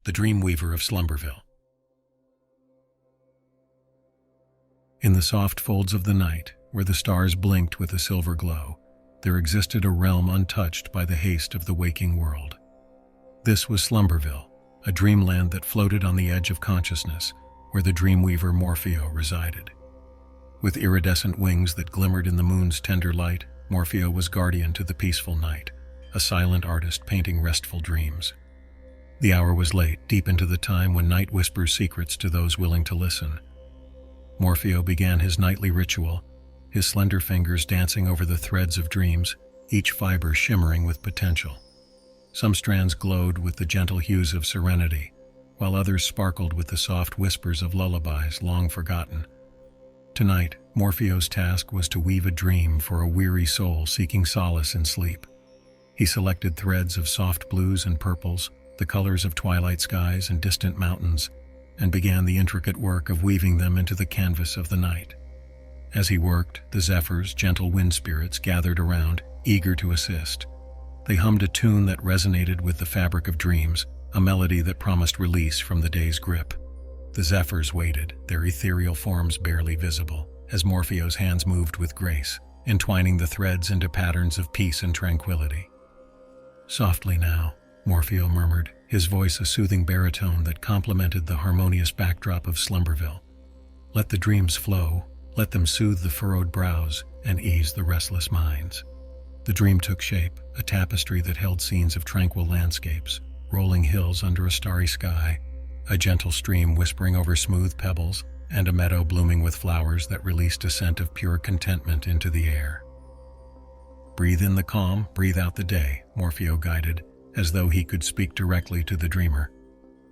the Dreamweaver of Slumberville. In the soft folds of the night, where the stars blinked with a silver glow, there existed a realm untouched by the haste of the waking world. This was Slumberville, a dreamland that floated on the edge of consciousness, where the Dreamweaver Morpheo resided. With iridescent wings that glimmered in the moon's tender light, Morpheo was guardian to the peaceful night, a silent artist painting restful dreams. The hour was late, deep into the time when night whispers secrets to those willing to listen. Morpheo began his nightly ritual, his slender fingers dancing over the threads of dreams, each fiber shimmering with potential. Some strands glowed with the gentle hues of serenity, while others sparkled with the soft whispers of lullabies long forgotten. Tonight, Morpheo's task was to weave a dream for a weary soul seeking solace in sleep. He selected threads of soft blues and purples, the colors of twilight skies and distant mountains, and began the intricate work of weaving them into the canvas of the night. As he worked, the zephyrs, gentle wind spirits, gathered around, eager to assist. They hummed a tune that resonated with the fabric of dreams, a melody that promised release from the day's grip. The zephyrs waited, their ethereal forms barely visible, as Morpheo's hands moved with grace, entwining the threads into patterns of peace and tranquility. "Softly now," Morpheo murmured, his voice a soothing baritone that complemented the harmonious backdrop of Slumberville. "Let the dreams flow, let them soothe the furrowed brows and ease the restless minds." The dream took shape, a tapestry that held scenes of tranquil landscapes, rolling hills under a starry sky, a gentle stream whispering over smooth pebbles, and a meadow blooming with flowers that released a scent of pure contentment into the air. "Breathe in the calm, breathe out the day," Morpheo guided, as though he could speak directly to the dreamer.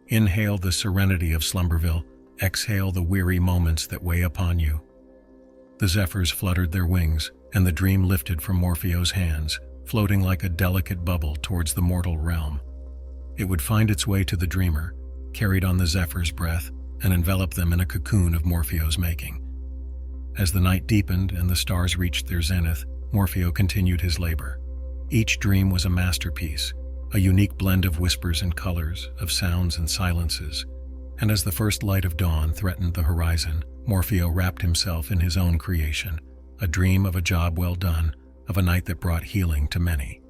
"Inhale the serenity of Slumberville, exhale the weary moments that weigh upon you." The zephyrs fluttered their wings, and the dream lifted from Morpheo's hands, floating like a delicate bubble towards the mortal realm. It would find its way to the dreamer, carried on the zephyr's breath, and envelop them in a cocoon of Morpheo's making. As the night deepened and the stars reached their zenith, Morpheo continued his labor. Each dream was a masterpiece, a unique blend of whispers and colors, of sounds and silences. And as the first light of dawn threatened the horizon, Morpheo wrapped himself in his own creation, a dream of a job well done, of a night that brought healing to many.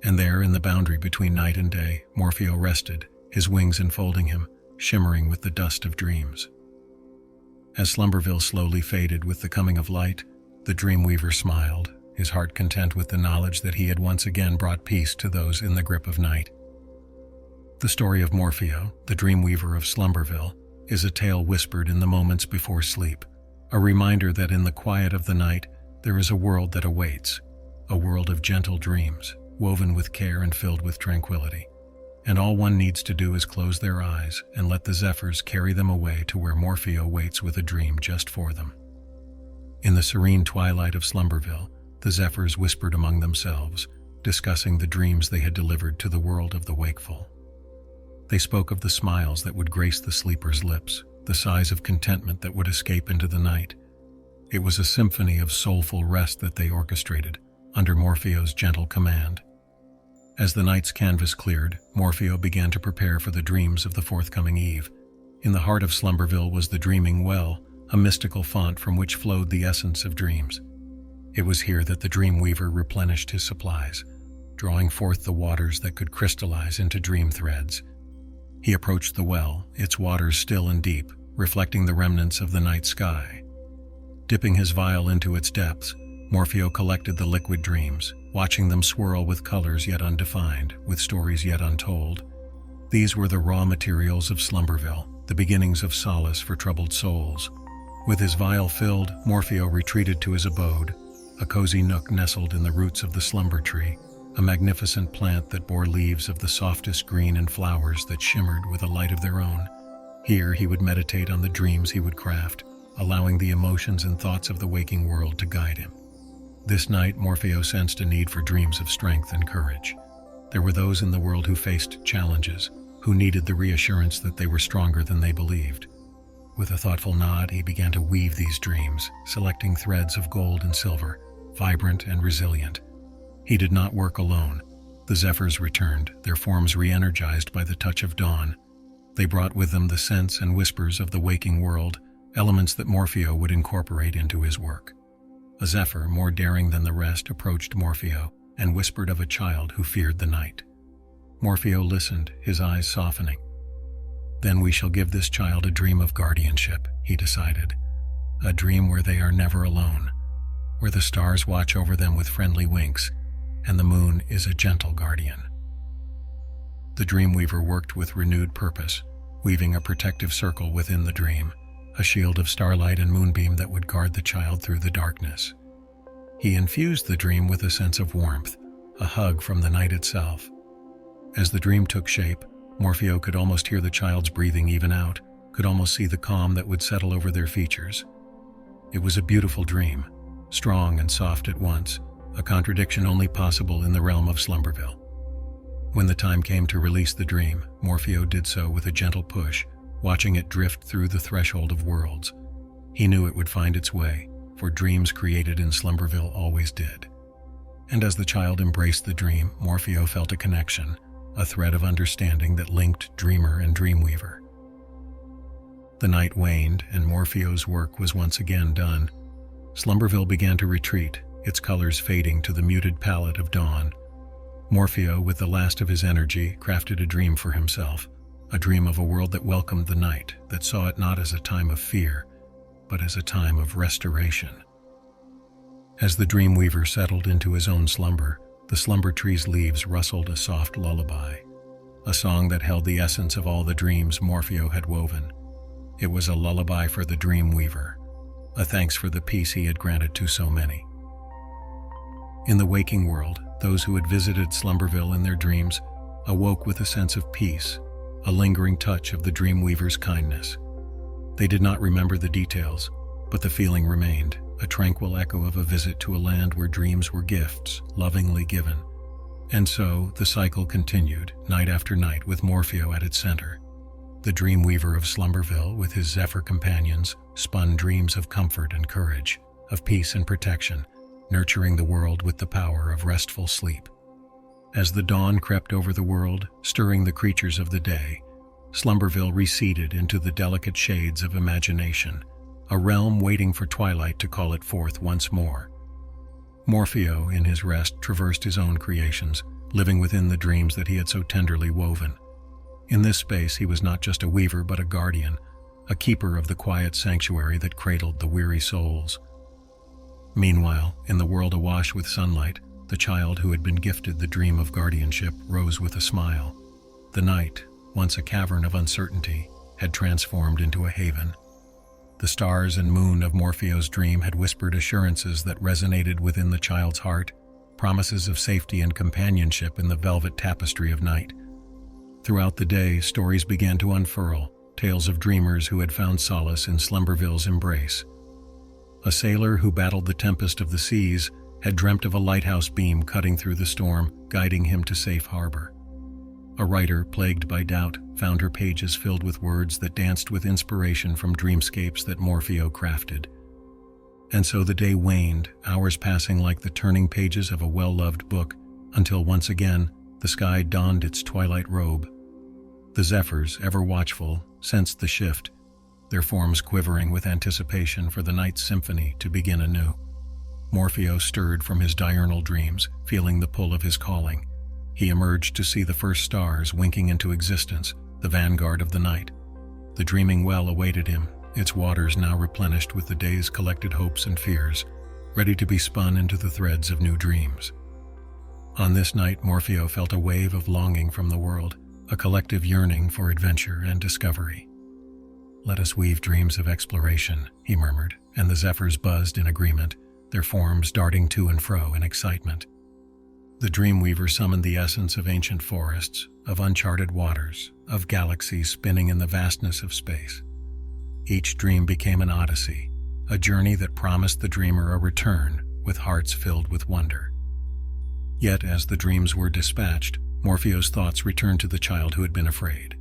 And there, in the boundary between night and day, Morpheo rested, his wings enfolding him, shimmering with the dust of dreams. As Slumberville slowly faded with the coming of light, the Dreamweaver smiled, his heart content with the knowledge that he had once again brought peace to those in the grip of night. The story of Morpheo, the Dreamweaver of Slumberville, is a tale whispered in the moments before sleep, a reminder that in the quiet of the night there is a world that awaits, a world of gentle dreams, woven with care and filled with tranquility. And all one needs to do is close their eyes and let the zephyrs carry them away to where Morpheo waits with a dream just for them. In the serene twilight of Slumberville, the zephyrs whispered among themselves, discussing the dreams they had delivered to the world of the wakeful. They spoke of the smiles that would grace the sleeper's lips, the sighs of contentment that would escape into the night. It was a symphony of soulful rest that they orchestrated, under Morpheo's gentle command. As the night's canvas cleared, Morpheo began to prepare for the dreams of the forthcoming eve. In the heart of Slumberville was the Dreaming Well, a mystical font from which flowed the essence of dreams. It was here that the Dreamweaver replenished his supplies, drawing forth the waters that could crystallize into dream threads. He approached the well, its waters still and deep, reflecting the remnants of the night sky. Dipping his vial into its depths, Morpheo collected the liquid dreams, watching them swirl with colors yet undefined, with stories yet untold. These were the raw materials of Slumberville, the beginnings of solace for troubled souls. With his vial filled, Morpheo retreated to his abode, a cozy nook nestled in the roots of the slumber tree, a magnificent plant that bore leaves of the softest green and flowers that shimmered with a light of their own. Here he would meditate on the dreams he would craft, allowing the emotions and thoughts of the waking world to guide him. This night, Morpheo sensed a need for dreams of strength and courage. There were those in the world who faced challenges, who needed the reassurance that they were stronger than they believed. With a thoughtful nod, he began to weave these dreams, selecting threads of gold and silver, vibrant and resilient. He did not work alone. The zephyrs returned, their forms re-energized by the touch of dawn. They brought with them the scents and whispers of the waking world, elements that Morpheo would incorporate into his work. A zephyr, more daring than the rest, approached Morpheo and whispered of a child who feared the night. Morpheo listened, his eyes softening. "Then we shall give this child a dream of guardianship," he decided. "A dream where they are never alone, where the stars watch over them with friendly winks, and the moon is a gentle guardian." The Dreamweaver worked with renewed purpose, weaving a protective circle within the dream, a shield of starlight and moonbeam that would guard the child through the darkness. He infused the dream with a sense of warmth, a hug from the night itself. As the dream took shape, Morpheo could almost hear the child's breathing even out, could almost see the calm that would settle over their features. It was a beautiful dream, strong and soft at once, a contradiction only possible in the realm of Slumberville. When the time came to release the dream, Morpheo did so with a gentle push, watching it drift through the threshold of worlds. He knew it would find its way, for dreams created in Slumberville always did. And as the child embraced the dream, Morpheo felt a connection, a thread of understanding that linked dreamer and Dreamweaver. The night waned, and Morpheo's work was once again done. Slumberville began to retreat, its colors fading to the muted palette of dawn. Morpheo, with the last of his energy, crafted a dream for himself, a dream of a world that welcomed the night, that saw it not as a time of fear, but as a time of restoration. As the Dreamweaver settled into his own slumber, the slumber tree's leaves rustled a soft lullaby, a song that held the essence of all the dreams Morpheo had woven. It was a lullaby for the Dreamweaver, a thanks for the peace he had granted to so many. In the waking world, those who had visited Slumberville in their dreams awoke with a sense of peace, a lingering touch of the Dreamweaver's kindness. They did not remember the details, but the feeling remained, a tranquil echo of a visit to a land where dreams were gifts, lovingly given. And so, the cycle continued, night after night, with Morpheo at its center. The Dreamweaver of Slumberville, with his zephyr companions, spun dreams of comfort and courage, of peace and protection, nurturing the world with the power of restful sleep. As the dawn crept over the world, stirring the creatures of the day, Slumberville receded into the delicate shades of imagination, a realm waiting for twilight to call it forth once more. Morpheo, in his rest, traversed his own creations, living within the dreams that he had so tenderly woven. In this space, he was not just a weaver but a guardian, a keeper of the quiet sanctuary that cradled the weary souls. Meanwhile, in the world awash with sunlight, the child who had been gifted the dream of guardianship rose with a smile. The night, once a cavern of uncertainty, had transformed into a haven. The stars and moon of Morpheo's dream had whispered assurances that resonated within the child's heart, promises of safety and companionship in the velvet tapestry of night. Throughout the day, stories began to unfurl, tales of dreamers who had found solace in Slumberville's embrace. A sailor who battled the tempest of the seas had dreamt of a lighthouse beam cutting through the storm, guiding him to safe harbor. A writer, plagued by doubt, found her pages filled with words that danced with inspiration from dreamscapes that Morpheo crafted. And so the day waned, hours passing like the turning pages of a well-loved book, until once again, the sky donned its twilight robe. The zephyrs, ever watchful, sensed the shift, their forms quivering with anticipation for the night's symphony to begin anew. Morpheo stirred from his diurnal dreams, feeling the pull of his calling. He emerged to see the first stars winking into existence, the vanguard of the night. The dreaming well awaited him, its waters now replenished with the day's collected hopes and fears, ready to be spun into the threads of new dreams. On this night, Morpheo felt a wave of longing from the world, a collective yearning for adventure and discovery. "Let us weave dreams of exploration," he murmured, and the zephyrs buzzed in agreement, their forms darting to and fro in excitement. The Dreamweaver summoned the essence of ancient forests, of uncharted waters, of galaxies spinning in the vastness of space. Each dream became an odyssey, a journey that promised the dreamer a return with hearts filled with wonder. Yet as the dreams were dispatched, Morpheo's thoughts returned to the child who had been afraid.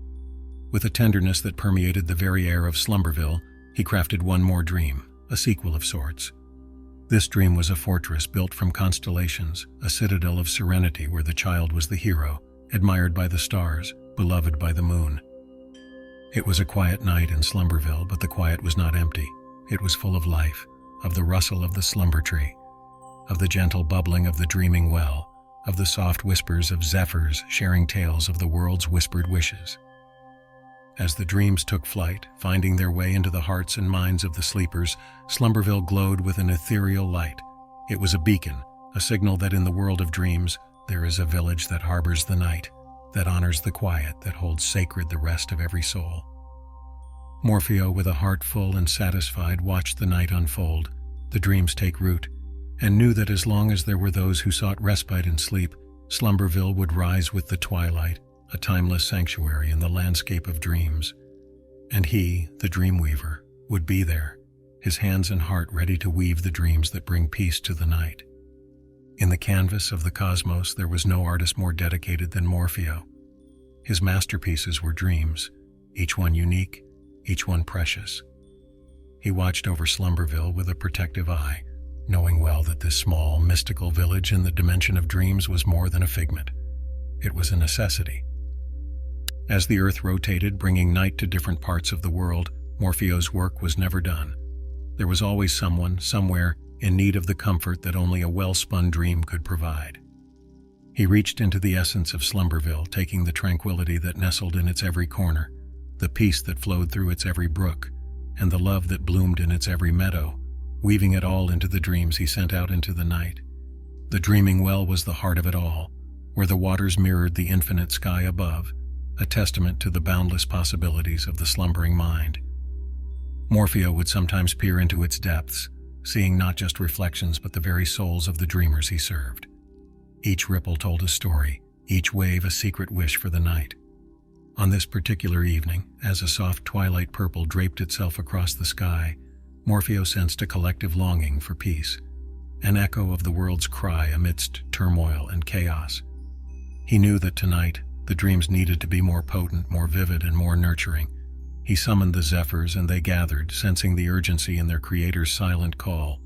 With a tenderness that permeated the very air of Slumberville, he crafted one more dream, a sequel of sorts. This dream was a fortress built from constellations, a citadel of serenity where the child was the hero, admired by the stars, beloved by the moon. It was a quiet night in Slumberville, but the quiet was not empty. It was full of life, of the rustle of the slumber tree, of the gentle bubbling of the dreaming well, of the soft whispers of zephyrs sharing tales of the world's whispered wishes. As the dreams took flight, finding their way into the hearts and minds of the sleepers, Slumberville glowed with an ethereal light. It was a beacon, a signal that in the world of dreams, there is a village that harbors the night, that honors the quiet, that holds sacred the rest of every soul. Morpheo, with a heart full and satisfied, watched the night unfold, the dreams take root, and knew that as long as there were those who sought respite in sleep, Slumberville would rise with the twilight, a timeless sanctuary in the landscape of dreams. And he, the Dreamweaver, would be there, his hands and heart ready to weave the dreams that bring peace to the night. In the canvas of the cosmos, there was no artist more dedicated than Morpheo. His masterpieces were dreams, each one unique, each one precious. He watched over Slumberville with a protective eye, knowing well that this small, mystical village in the dimension of dreams was more than a figment. It was a necessity. As the earth rotated, bringing night to different parts of the world, Morpheo's work was never done. There was always someone, somewhere, in need of the comfort that only a well-spun dream could provide. He reached into the essence of Slumberville, taking the tranquility that nestled in its every corner, the peace that flowed through its every brook, and the love that bloomed in its every meadow, weaving it all into the dreams he sent out into the night. The dreaming well was the heart of it all, where the waters mirrored the infinite sky above, a testament to the boundless possibilities of the slumbering mind. Morpheo would sometimes peer into its depths, seeing not just reflections but the very souls of the dreamers he served. Each ripple told a story, each wave a secret wish for the night. On this particular evening, as a soft twilight purple draped itself across the sky, Morpheo sensed a collective longing for peace, an echo of the world's cry amidst turmoil and chaos. He knew that tonight, the dreams needed to be more potent, more vivid, and more nurturing. He summoned the zephyrs, and they gathered, sensing the urgency in their creator's silent call.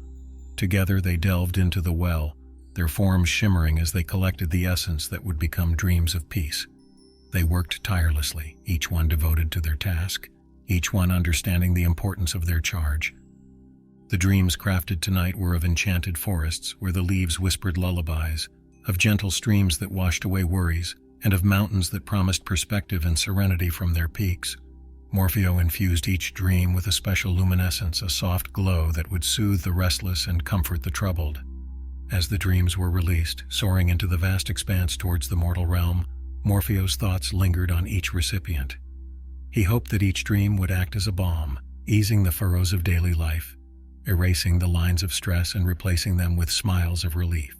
Together they delved into the well, their forms shimmering as they collected the essence that would become dreams of peace. They worked tirelessly, each one devoted to their task, each one understanding the importance of their charge. The dreams crafted tonight were of enchanted forests where the leaves whispered lullabies, of gentle streams that washed away worries, and of mountains that promised perspective and serenity from their peaks. Morpheo infused each dream with a special luminescence, a soft glow that would soothe the restless and comfort the troubled. As the dreams were released, soaring into the vast expanse towards the mortal realm, Morpheo's thoughts lingered on each recipient. He hoped that each dream would act as a balm, easing the furrows of daily life, erasing the lines of stress and replacing them with smiles of relief.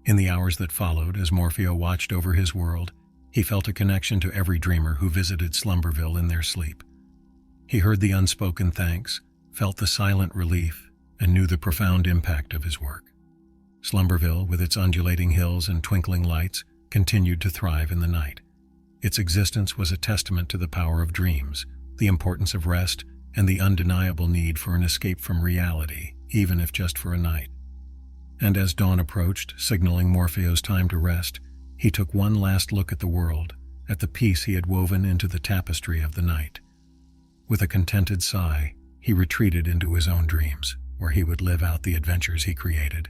In the hours that followed, as Morpheo watched over his world, he felt a connection to every dreamer who visited Slumberville in their sleep. He heard the unspoken thanks, felt the silent relief, and knew the profound impact of his work. Slumberville, with its undulating hills and twinkling lights, continued to thrive in the night. Its existence was a testament to the power of dreams, the importance of rest, and the undeniable need for an escape from reality, even if just for a night. And as dawn approached, signaling Morpheo's time to rest, he took one last look at the world, at the peace he had woven into the tapestry of the night. With a contented sigh, he retreated into his own dreams, where he would live out the adventures he created,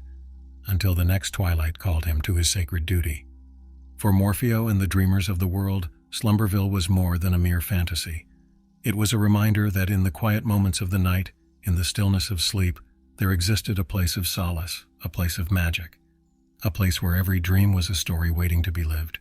until the next twilight called him to his sacred duty. For Morpheo and the dreamers of the world, Slumberville was more than a mere fantasy. It was a reminder that in the quiet moments of the night, in the stillness of sleep, there existed a place of solace, a place of magic, a place where every dream was a story waiting to be lived.